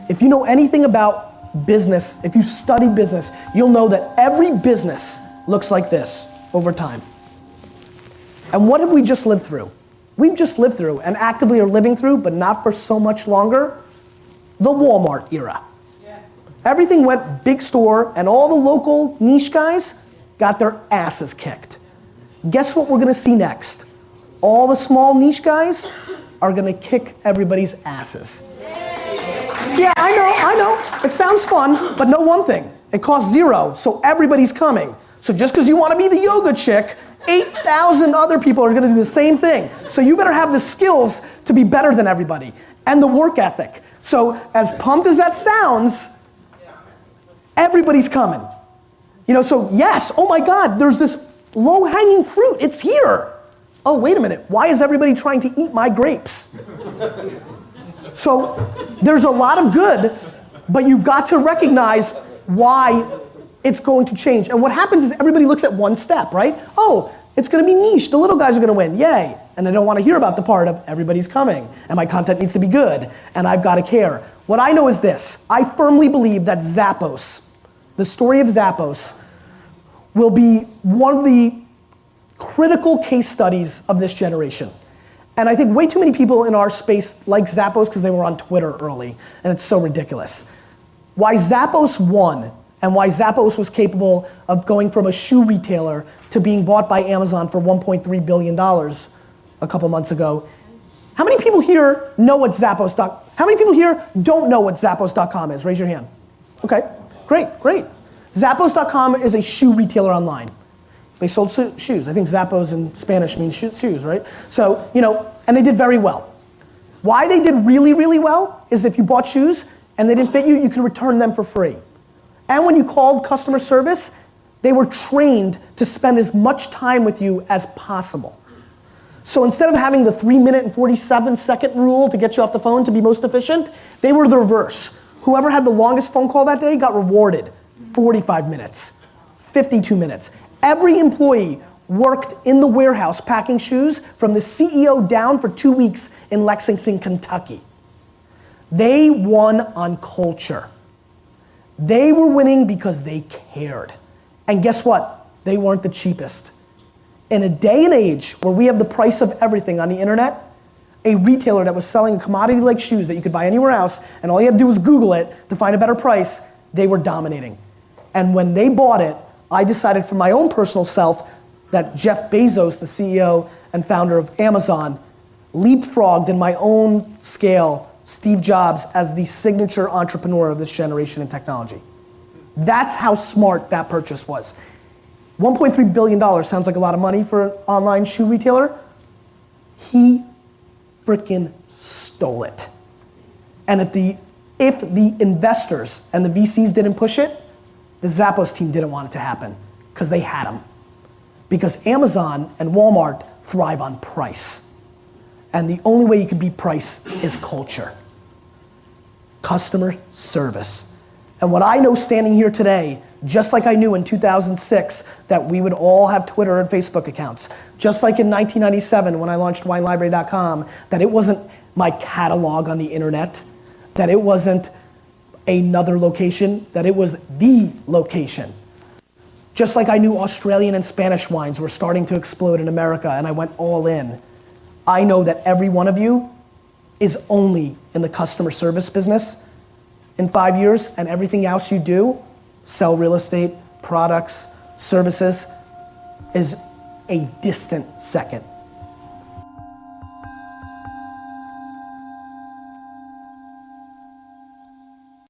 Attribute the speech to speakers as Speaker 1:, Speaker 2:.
Speaker 1: If you know anything about business, if you study business, you'll know that every business looks like this over time. And what have we just lived through? We've just lived through and actively are living through, but not for so much longer, the Walmart era. Everything went big store and all the local niche guys got their asses kicked. Guess what we're gonna see next? All the small niche guys are gonna kick everybody's asses. Yeah, I know, it sounds fun, but know one thing, it costs zero, so everybody's coming. So just because you wanna be the yoga chick, 8,000 other people are gonna do the same thing. So you better have the skills to be better than everybody, and the work ethic. So as pumped as that sounds, everybody's coming. You know, so yes, oh my God, there's this low-hanging fruit, it's here. Oh, wait a minute, why is everybody trying to eat my grapes? So there's a lot of good, but you've got to recognize why it's going to change. And what happens is everybody looks at one step, right? Oh, it's gonna be niche, the little guys are gonna win, yay. And I don't wanna hear about the part of everybody's coming, and my content needs to be good, and I've gotta care. What I know is this, I firmly believe that Zappos, the story of Zappos, will be one of the critical case studies of this generation. And I think way too many people in our space like Zappos because they were on Twitter early, and it's so ridiculous. Why Zappos won, and why Zappos was capable of going from a shoe retailer to being bought by Amazon for $1.3 billion a couple months ago. How many people here know what Zappos.com, how many people here don't know what Zappos.com is? Raise your hand. Okay, great. Zappos.com is a shoe retailer online. They sold shoes. I think Zappos in Spanish means shoes, right? So, you know, and they did very well. Why they did really, really well is if you bought shoes and they didn't fit you, you could return them for free. And when you called customer service, they were trained to spend as much time with you as possible. So instead of having the 3-minute and 47-second rule to get you off the phone to be most efficient, they were the reverse. Whoever had the longest phone call that day got rewarded 45 minutes, 52 minutes. Every employee worked in the warehouse packing shoes from the CEO down for 2 weeks in Lexington, Kentucky. They won on culture. They were winning because they cared. And guess what? They weren't the cheapest. In a day and age where we have the price of everything on the internet, a retailer that was selling commodity like shoes that you could buy anywhere else, and all you had to do was Google it to find a better price, they were dominating. And when they bought it, I decided for my own personal self that Jeff Bezos, the CEO and founder of Amazon, leapfrogged in my own scale Steve Jobs as the signature entrepreneur of this generation in technology. That's how smart that purchase was. $1.3 billion sounds like a lot of money for an online shoe retailer. He freaking stole it. And if the investors and the VCs didn't push it, the Zappos team didn't want it to happen because they had them. Because Amazon and Walmart thrive on price. And the only way you can beat price is culture. Customer service. And what I know standing here today, just like I knew in 2006 that we would all have Twitter and Facebook accounts, just like in 1997 when I launched WineLibrary.com, that it wasn't my catalog on the internet, that it wasn't another location, that it was the location. Just like I knew Australian and Spanish wines were starting to explode in America and I went all in. I know that every one of you is only in the customer service business in 5 years, and everything else you do, sell real estate, products, services, is a distant second.